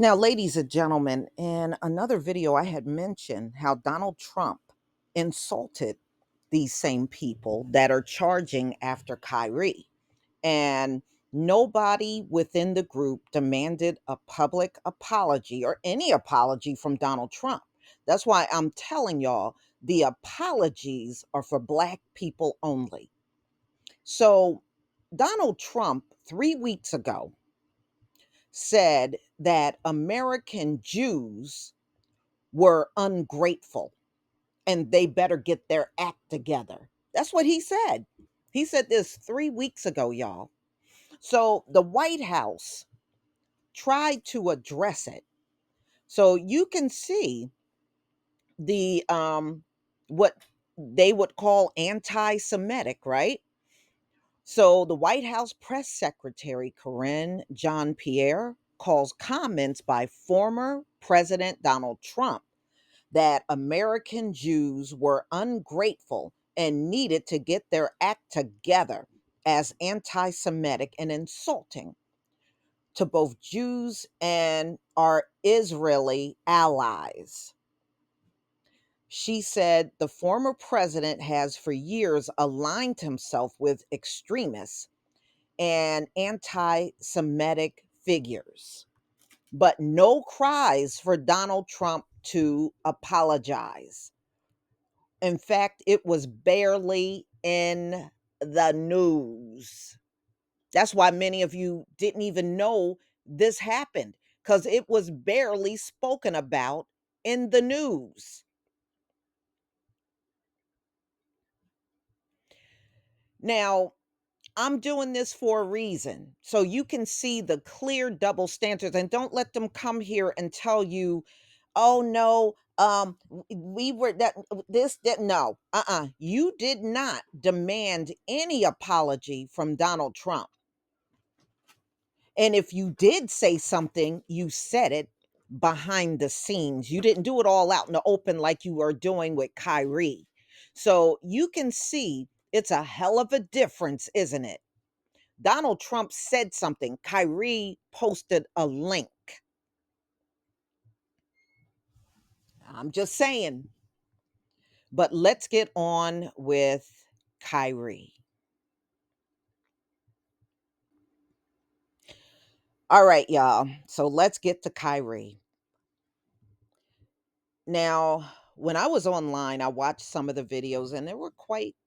Now, ladies and gentlemen, in another video, I had mentioned how Donald Trump insulted these same people that are charging after Kyrie. And nobody within the group demanded a public apology or any apology from Donald Trump. That's why I'm telling y'all the apologies are for Black people only. So, Donald Trump, 3 weeks ago, said that American Jews were ungrateful and they better get their act together. That's what he said. He said this 3 weeks ago, y'all. So the White House tried to address it. So you can see the what they would call anti-Semitic, right? So the White House press secretary Corinne Jean Pierre calls comments by former President Donald Trump that American Jews were ungrateful and needed to get their act together as anti Semitic and insulting to both Jews and our Israeli allies. She said the former president has for years aligned himself with extremists and anti Semitic figures, but no cries for Donald Trump to apologize. In fact, it was barely in the news. That's why many of you didn't even know this happened because it was barely spoken about in the news. Now, I'm doing this for a reason. So you can see the clear double standards and don't let them come here and tell you, "Oh no, we were that this that no. You did not demand any apology from Donald Trump. And if you did say something, you said it behind the scenes. You didn't do it all out in the open like you are doing with Kyrie. So you can see it's a hell of a difference, isn't it? Donald Trump said something. Kyrie posted a link. I'm just saying. But let's get on with Kyrie. All right, y'all. So let's get to Kyrie. Now, when I was online, I watched some of the videos and there were quite,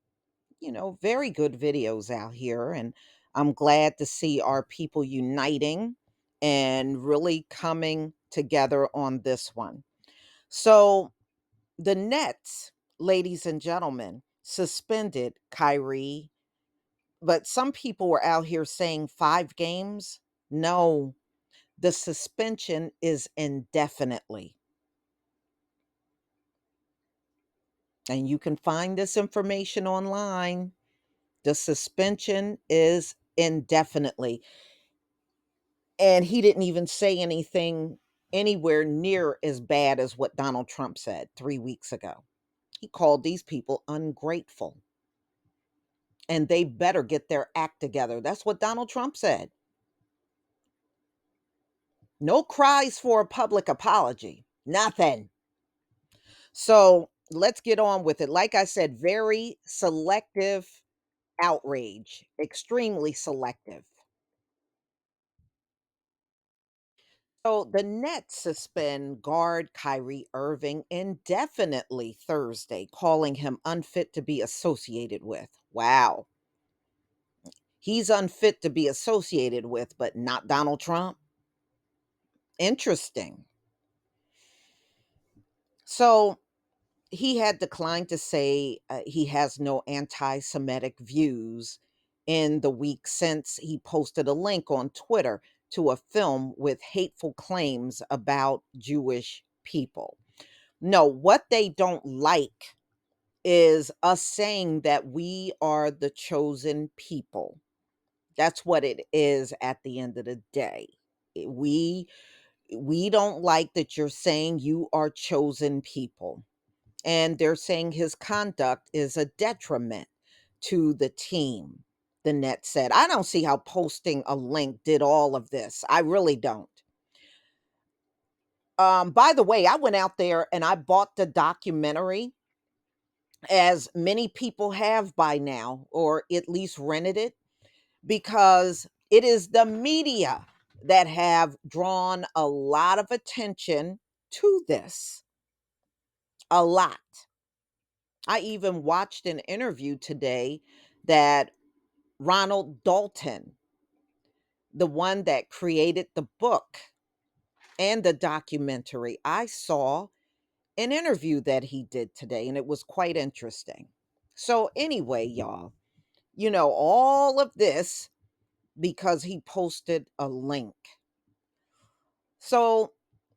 very good videos out here. And I'm glad to see our people uniting and really coming together on this one. So, the Nets, ladies and gentlemen, suspended Kyrie, but some people were out here saying 5 games. No, the suspension is indefinitely. And you can find this information online. The suspension is indefinitely. And he didn't even say anything anywhere near as bad as what Donald Trump said 3 weeks ago. He called these people ungrateful and they better get their act together. That's what Donald Trump said. No cries for a public apology. Nothing. So let's get on with it. Like I said, very selective outrage, extremely selective. So the Nets suspend guard Kyrie Irving indefinitely Thursday, calling him unfit to be associated with. Wow. He's unfit to be associated with, but not Donald Trump. Interesting. So he had declined to say he has no anti Semitic views in the week since he posted a link on Twitter to a film with hateful claims about Jewish people. No, what they don't like is us saying that we are the chosen people. That's what it is at the end of the day. We don't like that you're saying you are chosen people. And they're saying his conduct is a detriment to the team. The net said, I don't see how posting a link did all of this. I really don't. By the way, I went out there and I bought the documentary, as many people have by now, or at least rented it, because it is the media that have drawn a lot of attention to this. A lot. I even watched an interview today that Ronald Dalton, the one that created the book and the documentary, I saw an interview that he did today, and it was quite interesting. So, anyway, y'all, all of this because he posted a link. So,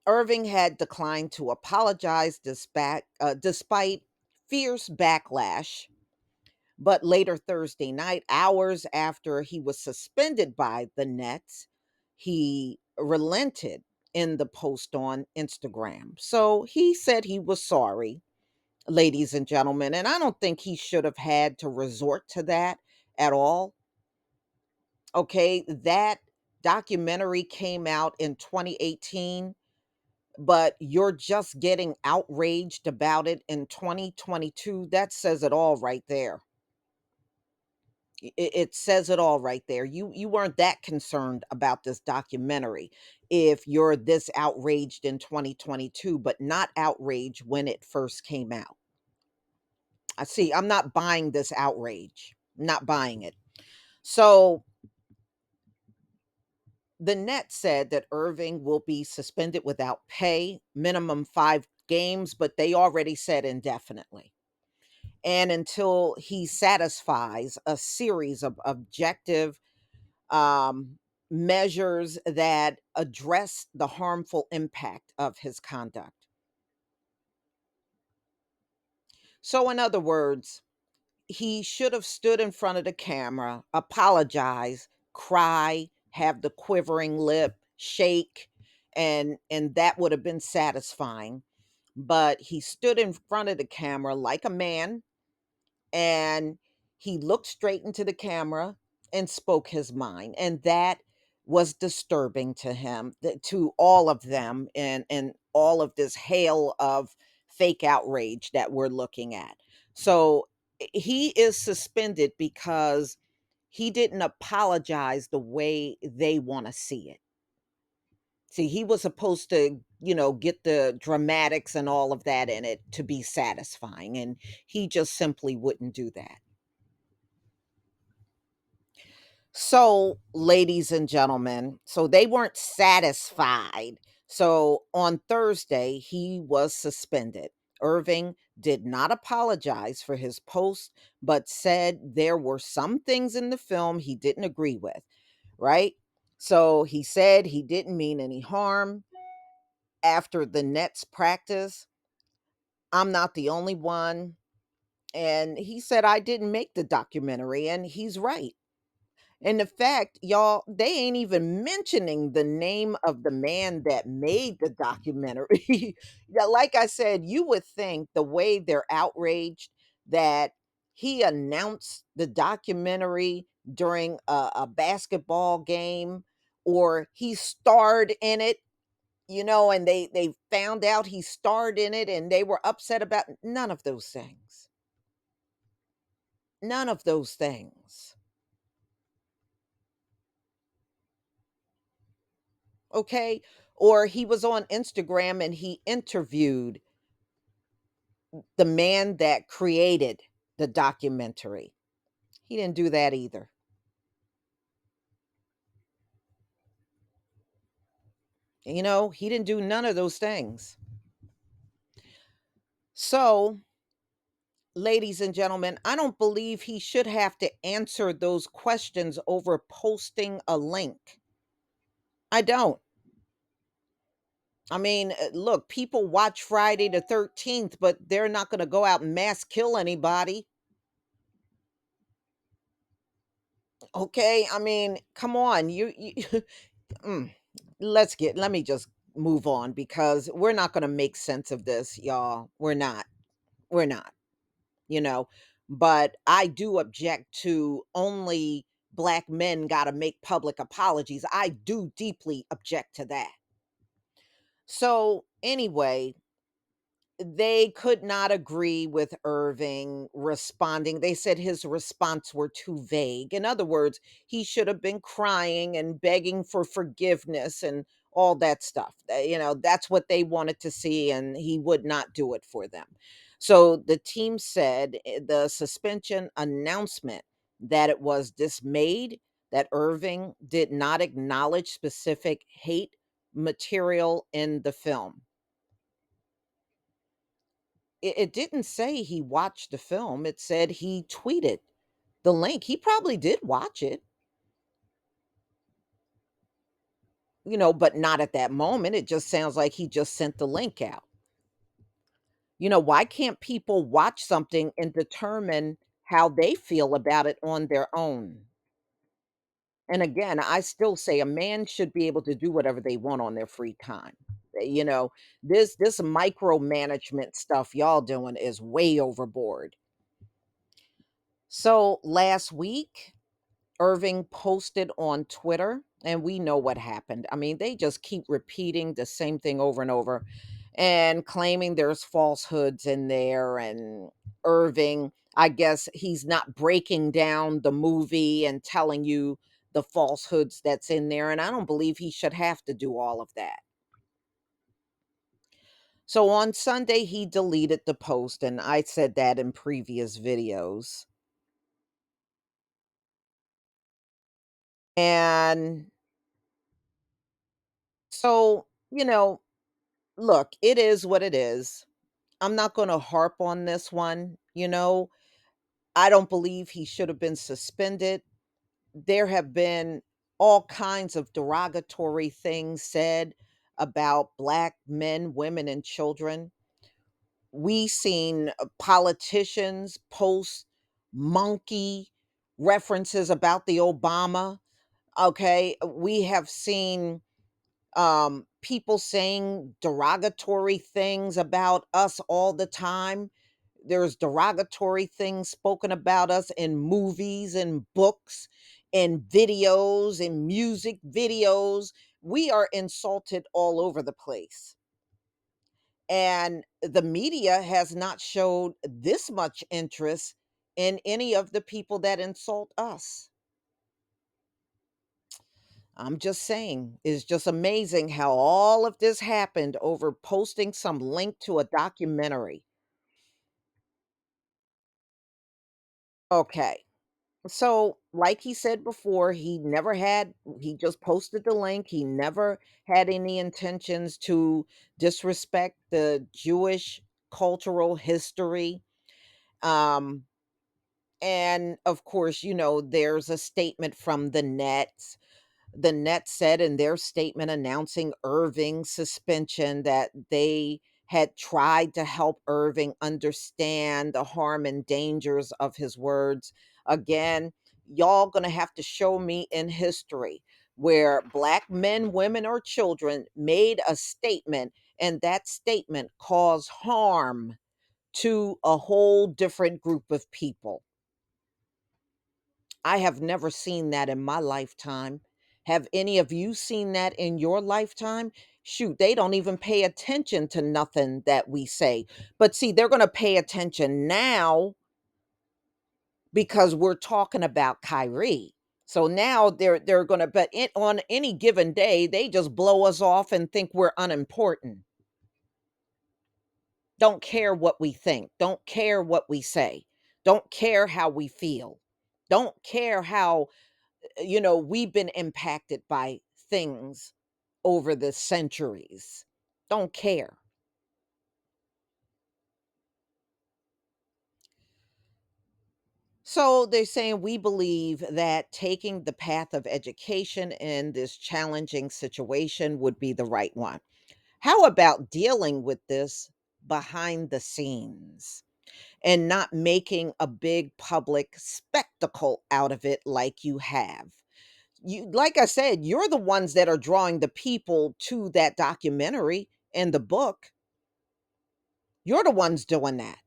Irving had declined to apologize despite fierce backlash. But later Thursday night, hours after he was suspended by the Nets, he relented in the post on Instagram. So he said he was sorry, ladies and gentlemen. And I don't think he should have had to resort to that at all. Okay, that documentary came out in 2018, but you're just getting outraged about it in 2022. That says it all right there. It says it all right there. You weren't that concerned about this documentary if you're this outraged in 2022, but not outraged when it first came out. I see. I'm not buying this outrage. Not buying it. So the net said that Irving will be suspended without pay, minimum 5 games, but they already said indefinitely. And until he satisfies a series of objective um, measures that address the harmful impact of his conduct. So, in other words, he should have stood in front of the camera, apologize, cry, have the quivering lip, shake, and that would have been satisfying. But he stood in front of the camera like a man, and he looked straight into the camera and spoke his mind, and that was disturbing to him, to all of them, and all of this hail of fake outrage that we're looking at. So he is suspended because he didn't apologize the way they want to see it. See, he was supposed to, get the dramatics and all of that in it to be satisfying, and he just simply wouldn't do that. So, ladies and gentlemen, so they weren't satisfied. So, on Thursday, he was suspended. Irving did not apologize for his post, but said there were some things in the film he didn't agree with, right? So, he said he didn't mean any harm after the Nets practice. I'm not the only one. And he said, I didn't make the documentary, and he's right. And the fact, y'all, they ain't even mentioning the name of the man that made the documentary. Yeah, like I said, you would think the way they're outraged that he announced the documentary during a basketball game, or he starred in it, and they found out he starred in it and they were upset about none of those things. None of those things. Okay? Or he was on Instagram and he interviewed the man that created the documentary. He didn't do that either. He didn't do none of those things. So, ladies and gentlemen, I don't believe he should have to answer those questions over posting a link. I don't. I mean, look, people watch Friday the 13th, but they're not going to go out and mass kill anybody. Okay? I mean, come on. Mm, let me just move on because we're not going to make sense of this, y'all. We're not, you know. But I do object to only black men got to make public apologies. I do deeply object to that. So Anyway, they could not agree with Irving responding. They said his response were too vague. In other words, he should have been crying and begging for forgiveness and all that stuff. That's what they wanted to see, and he would not do it for them. So the team said the suspension announcement that it was dismayed that Irving did not acknowledge specific hate material in the film. It didn't say he watched the film. It said he tweeted the link. He probably did watch it, but not at that moment. It just sounds like he just sent the link out. Why can't people watch something and determine how they feel about it on their own? And again, I still say a man should be able to do whatever they want on their free time. You know, this micromanagement stuff y'all doing is way overboard. So last week, Irving posted on Twitter, and we know what happened. I mean, they just keep repeating the same thing over and over and claiming there's falsehoods in there. And Irving, I guess he's not breaking down the movie and telling you the falsehoods that's in there. And I don't believe he should have to do all of that. So on Sunday, he deleted the post, and I said that in previous videos. And so, look, it is what it is. I'm not going to harp on this one. I don't believe he should have been suspended. There have been all kinds of derogatory things said about Black men, women, and children. We seen politicians post monkey references about the Obama. Okay. We have seen people saying derogatory things about us all the time. There's derogatory things spoken about us in movies and books and videos and music videos. We are insulted all over the place. And the media has not showed this much interest in any of the people that insult us. I'm just saying, it's just amazing how all of this happened over posting some link to a documentary. Okay. So, like he said before, he just posted the link. He never had any intentions to disrespect the Jewish cultural history. Um, and of course, there's a statement from the net said in their statement announcing Irving's suspension that they had tried to help Irving understand the harm and dangers of his words. Again, y'all gonna have to show me in history where Black men, women, or children made a statement and that statement caused harm to a whole different group of people. I have never seen that in my lifetime. Have any of you seen that in your lifetime? Shoot, they don't even pay attention to nothing that we say. But see, they're going to pay attention now because we're talking about Kyrie. So now they're going to, but on any given day, they just blow us off and think we're unimportant. Don't care what we think. Don't care what we say. Don't care how we feel. Don't care how we've been impacted by things over the centuries. Don't care. So they're saying we believe that taking the path of education in this challenging situation would be the right one. How about dealing with this behind the scenes and not making a big public spectacle out of it like you have? Like I said, you're the ones that are drawing the people to that documentary and the book. You're the ones doing that.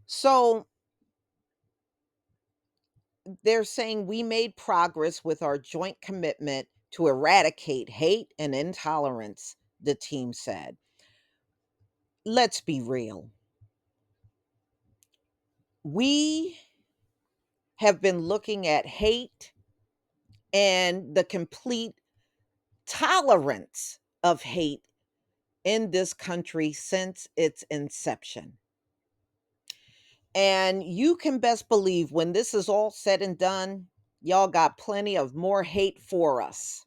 So they're saying we made progress with our joint commitment to eradicate hate and intolerance, the team said. Let's be real. We have been looking at hate and the complete tolerance of hate in this country since its inception. And you can best believe when this is all said and done, y'all got plenty of more hate for us.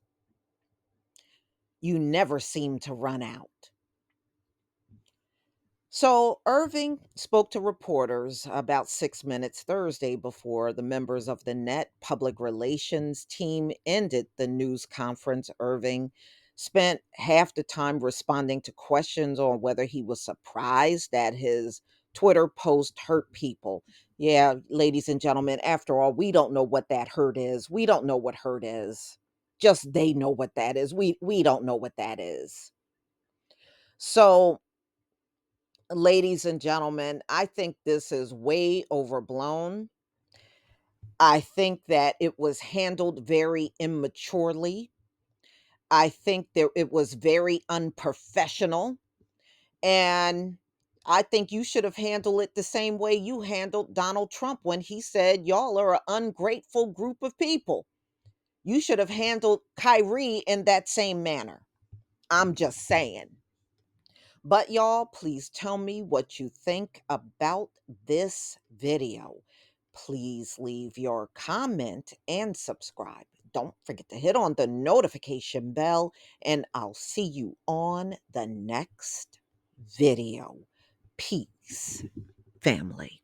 You never seem to run out. So, Irving spoke to reporters about 6 minutes Thursday before the members of the Net public relations team ended the news conference. Irving spent half the time responding to questions on whether he was surprised that his Twitter post hurt people. Yeah, ladies and gentlemen, after all, we don't know what that hurt is. We don't know what hurt is. Just they know what that is. We don't know what that is. So, ladies and gentlemen, I think this is way overblown. I think that it was handled very immaturely. I think that it was very unprofessional. And I think you should have handled it the same way you handled Donald Trump when he said, y'all are an ungrateful group of people. You should have handled Kyrie in that same manner. I'm just saying. But y'all, please tell me what you think about this video. Please leave your comment and subscribe. Don't forget to hit on the notification bell, and I'll see you on the next video. Peace, family.